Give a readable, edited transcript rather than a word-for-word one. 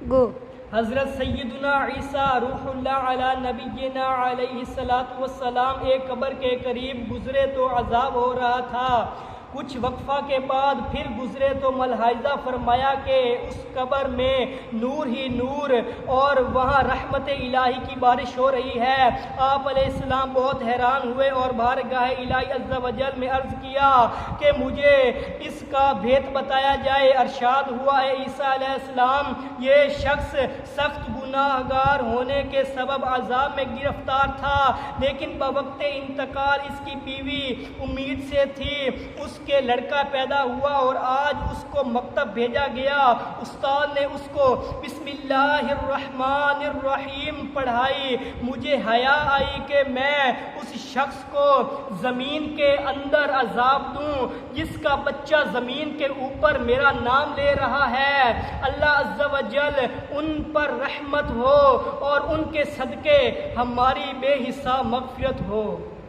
گو حضرت سیدنا عیسیٰ روح اللہ علی نبینا علیہ الصلاۃ والسلام ایک قبر کے قریب گزرے تو عذاب ہو رہا تھا۔ کچھ وقفہ کے بعد پھر گزرے تو ملاحظہ فرمایا کہ اس قبر میں نور ہی نور اور وہاں رحمت الہی کی بارش ہو رہی ہے۔ آپ علیہ السلام بہت حیران ہوئے اور بارگاہ الہی عز و جل میں عرض کیا کہ مجھے اس کا بھید بتایا جائے۔ ارشاد ہوا، اے عیسیٰ علیہ السلام، یہ شخص سخت گناہ گار ہونے کے سبب عذاب میں گرفتار تھا، لیکن بوقت انتقال اس کی بیوی امید سے تھی۔ اس کے لڑکا پیدا ہوا اور آج اس کو مکتب بھیجا گیا۔ استاد نے اس کو بسم اللہ الرحمن الرحیم پڑھائی۔ مجھے حیا آئی کہ میں اس شخص کو زمین کے اندر عذاب دوں جس کا بچہ زمین کے اوپر میرا نام لے رہا ہے۔ اللہ عز و جل ان پر رحمت ہو اور ان کے صدقے ہماری بے حساب مغفرت ہو۔